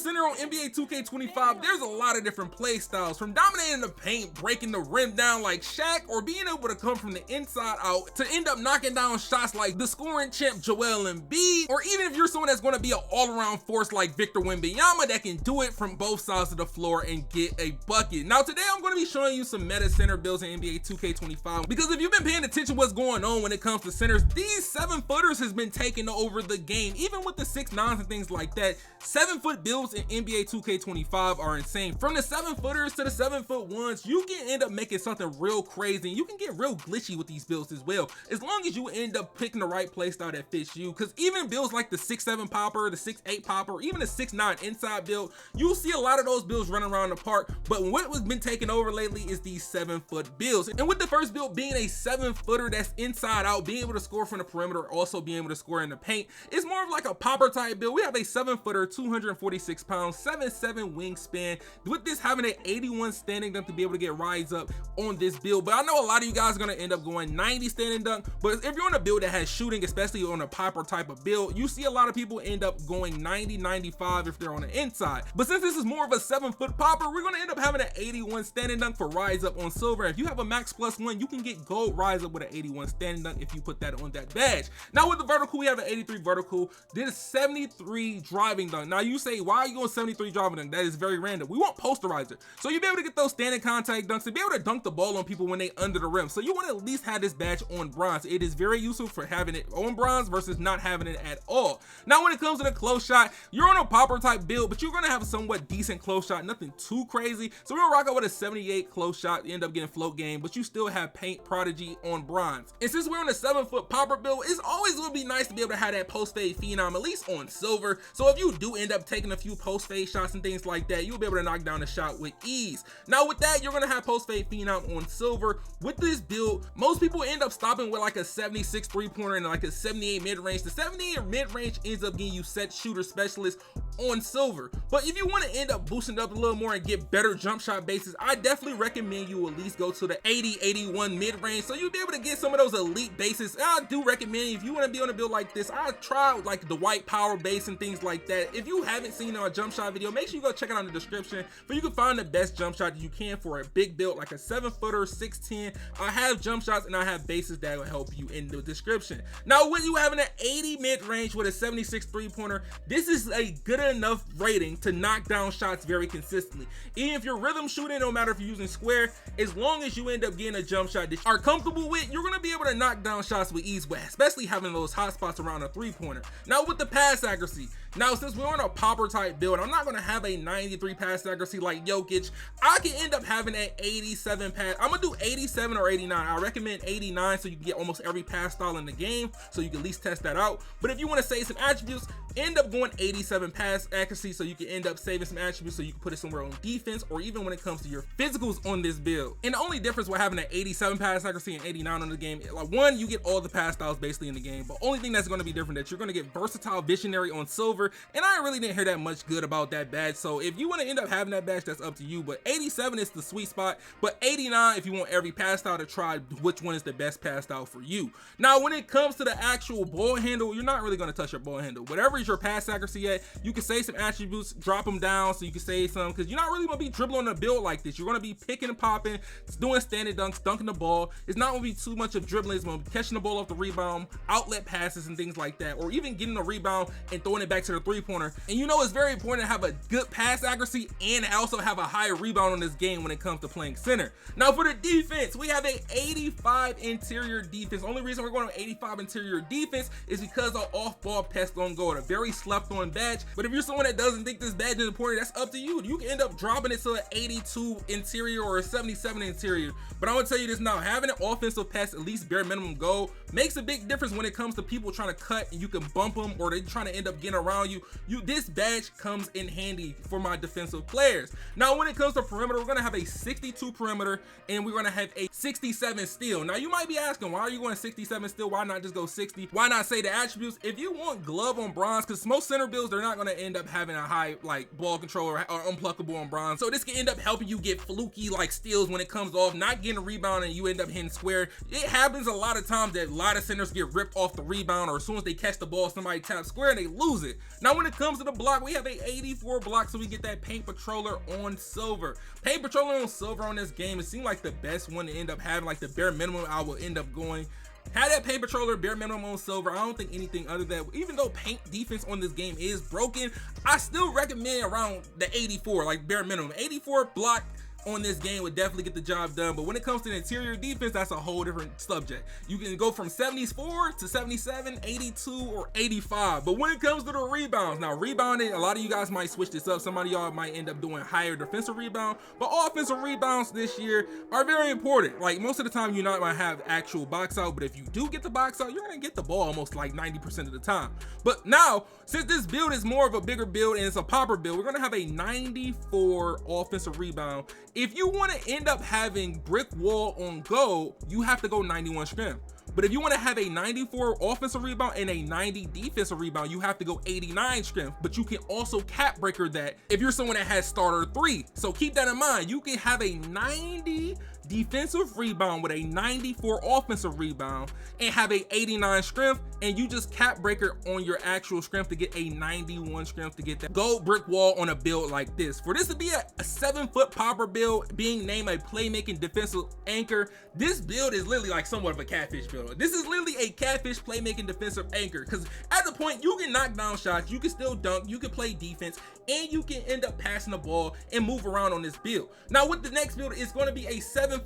center on NBA 2K25, there's a lot of different play styles, from dominating the paint, breaking the rim down like Shaq, or being able to come from the inside out to end up knocking down shots like the scoring champ Joel Embiid, or even if you're someone that's going to be an all-around force like Victor Wembanyama that can do it from both sides of the floor and get a bucket. Now today I'm going to be showing you some meta center builds in NBA 2K25, because if you've been paying attention to what's going on when it comes to centers, these 7-footers has been taking over the game. Even with the 6'9s and things like that, 7-foot builds in NBA 2K25 are insane. From the 7-footers to the 7'1s, you can end up making something real crazy, and you can get real glitchy with these builds as well, as long as you end up picking the right playstyle that fits you. Because even builds like the 6'7 popper, the 6'8 popper, or even the 6'9 inside build, you'll see a lot of those builds running around the park. But what has been taking over lately is these 7-foot builds. And with the first build being a 7-footer that's inside out, being able to score from the perimeter, also being able to score in the paint, it's more of like a popper type build. We have a 7-footer, 246 pounds, 7'7 wingspan. With this having an 81 standing dunk to be able to get rise up on this build. But I know a lot of you guys are going to end up going 90 standing dunk, but if you're on a build that has shooting, especially on a popper type of build, you see a lot of people end up going 90, 95 if they're on the inside. But since this is more of a 7-foot popper, we're going to end up having an 81 standing dunk for rise up on silver. If you have a max +1, you can get gold rise up with an 81 standing dunk if you put that on that badge. Now with the vertical, we have an 83 vertical, then a 73 driving dunk. Now you say, why are you going 73 driving dunk? That is very random. We want posterizer, so you'll be able to get those standing contact dunks and be able to dunk the ball on people when they under the rim. So you want to at least have this badge on bronze. It is very useful for having it on bronze versus not having it at all. Now when it comes to the close shot, you're on a popper type build, but you're going to have a somewhat decent close shot, nothing too crazy. So we're gonna rock out with a 78 close shot. You end up getting float game, but you still have paint prodigy on bronze. And since we're on a 7-foot popper build, it's always going to be nice to be able to have that post fade phenom at least on silver. So if you do end up taking a few post fade shots and things like that, you'll be able to knock down the shot with ease. Now with that, you're going to have post fade phenom on silver. With this build, most people end up stopping with like a 76 3-pointer and like a 78 mid-range. The 78 mid-range ends up getting you set shooter specialist on silver. But if you want to end up boosting it up a little more and get better jump shot bases, I definitely recommend you at least go to the 80-81 mid-range, so you'll be able to get some of those elite bases. I do recommend, if you want to be on a build like this, I try like the white power base and things like that. If you haven't seen our jump shot video, make sure you go check it out in the description, for you can find the best jump shot that you can for a big build like a 7-footer, 6'10. I have jump shots and I have bases that will help you in the description. Now with you having an 80 mid-range with a 76 3-pointer, this is a good enough rating to knock down shots very consistently. Even if you're rhythm shooting, no matter if you're using square, as long as you end up getting a jump shot that you are comfortable with, you're going to be able to knock down shots with ease, especially having those hot spots around a 3-pointer. Now with the pass accuracy, now since we're on a popper type build, I'm not going to have a 93 pass accuracy like Jokic. I can end up having an 87 pass. I'm going to do 87 or 89. I recommend 89 so you can get almost every pass style in the game, so you can at least test that out. But if you want to save some attributes, end up going 87 pass accuracy so you can end up saving some attributes so you can put it somewhere on defense, or even when it comes to your physicals on this build. And the only difference with having an 87 pass accuracy and 89 on the game, like one, you get all the pass styles basically in the game, but only thing that's going to be different that you're going to get versatile visionary on silver, and I really didn't hear that much good about that badge. So if you want to end up having that badge, that's up to you, but 87 is the sweet spot, but 89 if you want every pass style to try which one is the best pass style for you. Now when it comes to the actual ball handle, you're not really going to touch your ball handle. Whatever is your pass accuracy at, you can save some attributes, drop them down so you can save some, because you're not really going to be dribbling a build like this. You're going to be picking and popping, doing standing dunks, dunking the ball. It's not going to be too much of dribbling. It's going to be catching the ball off the rebound, outlet passes and things like that, or even getting a rebound and throwing it back to the 3-pointer. And you know it's very important to have a good pass accuracy and also have a higher rebound on this game when it comes to playing center. Now for the defense, we have a 85 interior defense. Only reason we're going to 85 interior defense is because our off-ball pest on goal, a very slept on badge. But if you're someone that doesn't think this badge is important, that's up to you. You can end up dropping it to an 82 interior or a 77 interior. But I'm gonna tell you this now, having an offensive pass, at least bare minimum goal, makes a big difference when it comes to people trying to cut and you can bump them, or they're trying to end up getting around you. This badge comes in handy for my defensive players. Now when it comes to perimeter, we're gonna have a 62 perimeter and we're gonna have a 67 steal. Now you might be asking, why are you going 67 steal? Why not just go 60? Why not say the attributes? If you want glove on bronze, because most center builds, they're not gonna end up having a high like ball control or unpluckable on bronze, so this can end up helping you get fluky like steals when it comes off, not getting a rebound and you end up hitting square. It happens a lot of times that a lot of centers get ripped off the rebound, or as soon as they catch the ball, somebody taps square and they lose it. Now when it comes to the block, we have a 84 block, so we get that Paint Patroller on silver. Paint Patroller on silver on this game, it seemed like the best one to end up having, like the bare minimum I will end up going. Had that Paint Patroller bare minimum on silver. I don't think anything other than that. Even though paint defense on this game is broken, I still recommend around the 84, like bare minimum. 84 block on this game would definitely get the job done. But when it comes to the interior defense, that's a whole different subject. You can go from 74 to 77, 82, or 85. But when it comes to the rebounds, now rebounding, a lot of you guys might switch this up. Some of y'all might end up doing higher defensive rebound, but offensive rebounds this year are very important. Like most of the time, you're not gonna have actual box out, but if you do get the box out, you're gonna get the ball almost like 90% of the time. But now, since this build is more of a bigger build and it's a popper build, we're gonna have a 94 offensive rebound. If you want to end up having brick wall on goal, you have to go 91 strength. But if you want to have a 94 offensive rebound and a 90 defensive rebound, you have to go 89 strength. But you can also cap breaker that if you're someone that has starter 3. So keep that in mind. You can have a 90 defensive rebound with a 94 offensive rebound and have a 89 strength, and you just cap breaker on your actual strength to get a 91 strength to get that gold brick wall on a build like this. For this to be a 7-foot popper build, being named a playmaking defensive anchor, this build is literally like somewhat of a catfish build. This is literally a catfish playmaking defensive anchor, because at the point you can knock down shots, you can still dunk, you can play defense, and you can end up passing the ball and move around on this build. Now with the next build, it's going to be a 7'1",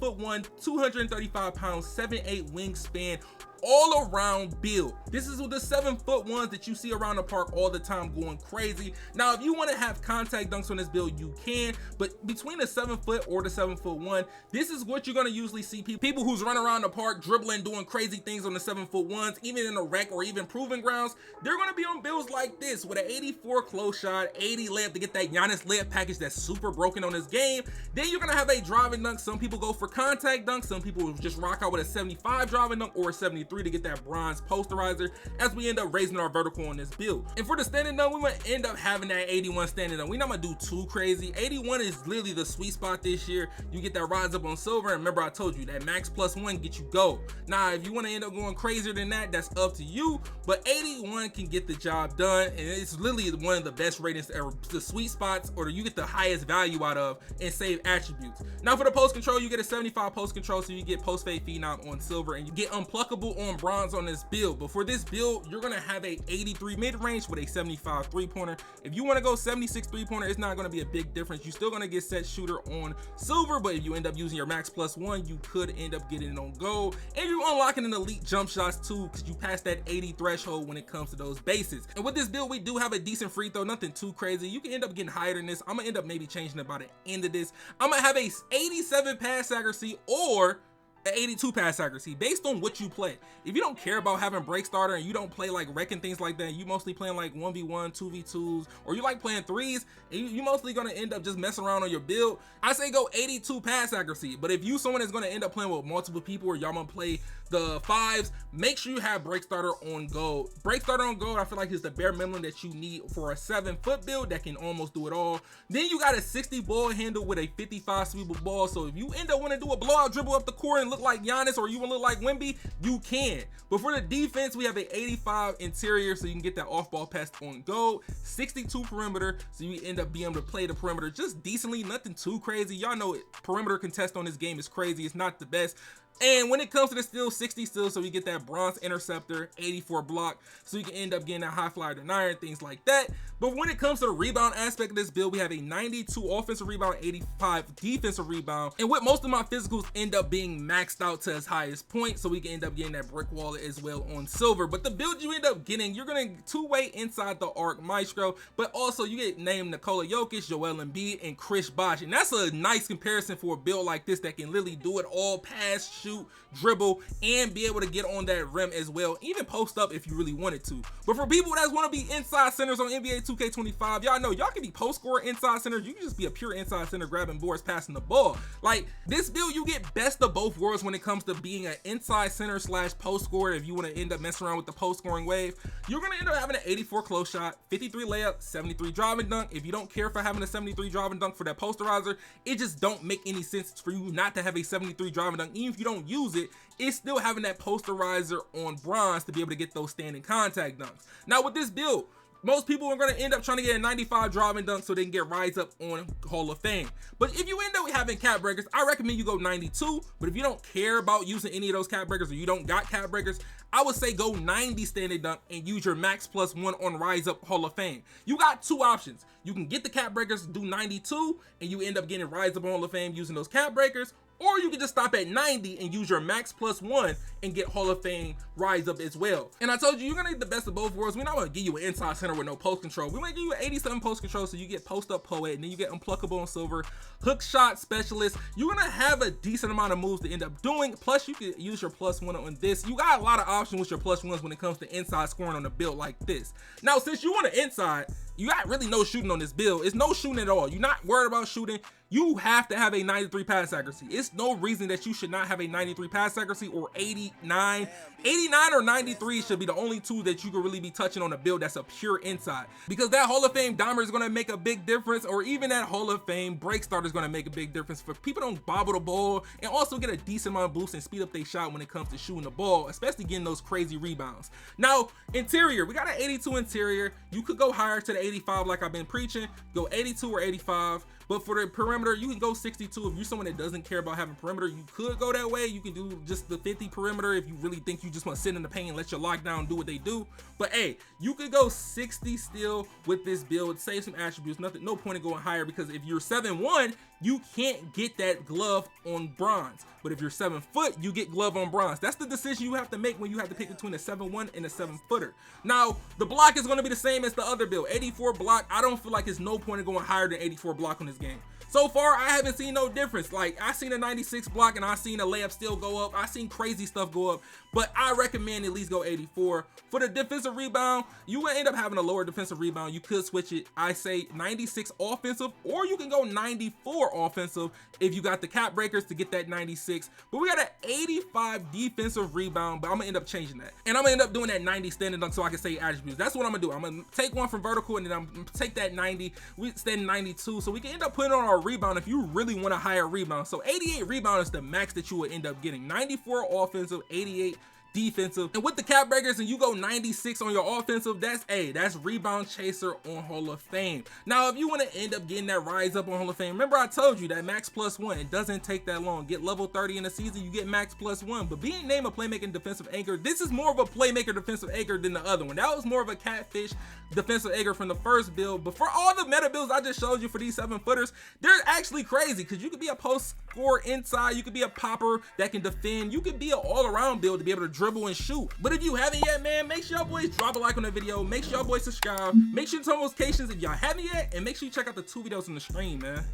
235 pounds, 7'8" wingspan, all around build. This is with the 7-foot ones that you see around the park all the time going crazy. Now if you want to have contact dunks on this build, you can, but between the 7-foot or the 7'1", this is what you're going to usually see people who's running around the park dribbling, doing crazy things on the 7-foot ones, even in the rec or even proving grounds. They're going to be on builds like this with an 84 close shot, 80 layup to get that Giannis layup package that's super broken on this game. Then you're going to have a driving dunk. Some people go for contact dunk, some people just rock out with a 75 driving dunk or a 73 to get that bronze posterizer, as we end up raising our vertical on this build. And for the standing dunk, we might end up having that 81 standing dunk. We're not gonna do too crazy. 81 is literally the sweet spot this year. You get that rise up on silver, and remember I told you that max +1 get you gold. Now if you want to end up going crazier than that, that's up to you, but 81 can get the job done, and it's literally one of the best ratings ever. The sweet spots, or you get the highest value out of and save attributes. Now for the post control, you get a 75 post control, so you get post fade phenom on silver, and you get unpluckable on bronze on this build. But for this build, you're gonna have a 83 mid-range with a 75 three-pointer. If you want to go 76 three-pointer, it's not gonna be a big difference. You're still gonna get set shooter on silver, but if you end up using your max +1, you could end up getting it on gold, and you're unlocking an elite jump shots too, because you pass that 80 threshold when it comes to those bases. And with this build, we do have a decent free throw, nothing too crazy. You can end up getting higher than this. I'm gonna end up maybe changing it by the end of this. I'm gonna have a 87 pass accuracy or 82 pass accuracy based on what you play. If you don't care about having break starter and you don't play like wrecking things like that, you mostly playing like 1v1, 2v2s, or you like playing threes, and you mostly gonna end up just messing around on your build, I say go 82 pass accuracy. But if you someone that's gonna end up playing with multiple people, or y'all gonna play the fives, make sure you have break starter on gold. Break starter on gold, I feel like is the bare minimum that you need for a 7-foot build that can almost do it all. Then you got a 60 ball handle with a 55 sweepable ball, so if you end up wanting to do a blowout dribble up the court and look like Giannis, or you want to look like Wemby, you can. But for the defense, we have an 85 interior, so you can get that off ball pass on gold, 62 perimeter, so you end up being able to play the perimeter just decently, nothing too crazy. Y'all know it, perimeter contest on this game is crazy, it's not the best. And when it comes to the steal, 60 steal, so you get that bronze interceptor, 84 block, so you can end up getting that high flyer denier and things like that. But when it comes to the rebound aspect of this build, we have a 92 offensive rebound, 85 defensive rebound, and with most of my physicals end up being maxed out to its highest point, so we can end up getting that brick wall as well on silver. But the build you end up getting, you're gonna two-way inside the arc maestro, but also you get named Nikola Jokic, Joel Embiid, and Chris Bosh, and that's a nice comparison for a build like this that can literally do it all, pass, shoot, dribble, and be able to get on that rim as well, even post up if you really wanted to. But for people that want to be inside centers on NBA 2K25, y'all know y'all can be post scorer inside centers. You can just be a pure inside center, grabbing boards, passing the ball. Like this build, you get best of both worlds when it comes to being an inside center / post scorer. If you want to end up messing around with the post scoring wave, you're gonna end up having an 84 close shot, 53 layup, 73 driving dunk. If you don't care for having a 73 driving dunk for that posterizer, it just don't make any sense for you not to have a 73 driving dunk. Even if you don't use it, it's still having that posterizer on bronze to be able to get those standing contact dunks. Now with this build, most people are going to end up trying to get a 95 driving dunk so they can get rise up on Hall of Fame. But if you end up having cap breakers, I recommend you go 92. But if you don't care about using any of those cap breakers, or you don't got cap breakers, I would say go 90 standing dunk and use your max +1 on rise up Hall of Fame. You got two options. You can get the cap breakers, do 92, and you end up getting rise up on Hall of Fame using those cap breakers. Or you can just stop at 90 and use your max +1 and get Hall of Fame rise up as well. And I told you, you're gonna get the best of both worlds. We're not gonna give you an inside center with no post control. We're gonna give you an 87 post control, so you get post up poet, and then you get unpluckable on silver, hook shot specialist. You're gonna have a decent amount of moves to end up doing. Plus, you can use your +1 on this. You got a lot of options with your +1s when it comes to inside scoring on a build like this. Now, since you want an inside, you got really no shooting on this build. It's no shooting at all. You're not worried about shooting. You have to have a 93 pass accuracy. It's no reason that you should not have a 93 pass accuracy or 89. 89 or 93 should be the only two that you could really be touching on a build that's a pure inside. Because that Hall of Fame dimer is gonna make a big difference, or even that Hall of Fame break starter is gonna make a big difference for people don't bobble the ball and also get a decent amount of boost and speed up their shot when it comes to shooting the ball, especially getting those crazy rebounds. Now, interior, we got an 82 interior. You could go higher to the 85 like I've been preaching, go 82 or 85. But for the perimeter, you can go 62. If you're someone that doesn't care about having perimeter, you could go that way. You can do just the 50 perimeter if you really think you just want to sit in the paint and let your lockdown do what they do. But hey, you could go 60 still with this build, save some attributes. No point in going higher, because if you're 7'1", you can't get that glove on bronze. But if you're 7 foot, you get glove on bronze. That's the decision you have to make when you have to pick between a 7'1" and a 7-footer. Now, the block is going to be the same as the other build. 84 block. I don't feel like there's no point in going higher than 84 block on this game. So far, I haven't seen no difference. Like, I seen a 96 block and I seen a layup still go up. I seen crazy stuff go up, but I recommend at least go 84. For the defensive rebound, you will end up having a lower defensive rebound. You could switch it. I say 96 offensive, or you can go 94 offensive if you got the cap breakers to get that 96. But we got an 85 defensive rebound, but I'm gonna end up changing that. And I'm gonna end up doing that 90 standing dunk so I can say attributes. That's what I'm gonna do. I'm gonna take one from vertical and then I'm gonna take that 90. We stand 92, so we can end up putting on our rebound if you really want a higher rebound. So 88 rebound is the max that you would end up getting. 94 offensive, 88 defensive. And with the cap breakers and you go 96 on your offensive, that's rebound chaser on Hall of Fame. Now, if you want to end up getting that rise up on Hall of Fame, remember I told you that max +1, it doesn't take that long. Get level 30 in a season, you get max +1. But being named a playmaking defensive anchor, this is more of a playmaker defensive anchor than the other one. That was more of a catfish defensive anchor from the first build. But for all the meta builds I just showed you for these 7-footers, they're actually crazy, because you could be a post score inside, you could be a popper that can defend, you could be an all-around build to be able to dribble and shoot. But if you haven't yet, man, make sure y'all boys drop a like on the video, make sure y'all boys subscribe, make sure you turn on notifications if y'all haven't yet, and make sure you check out the 2 videos on the stream, man.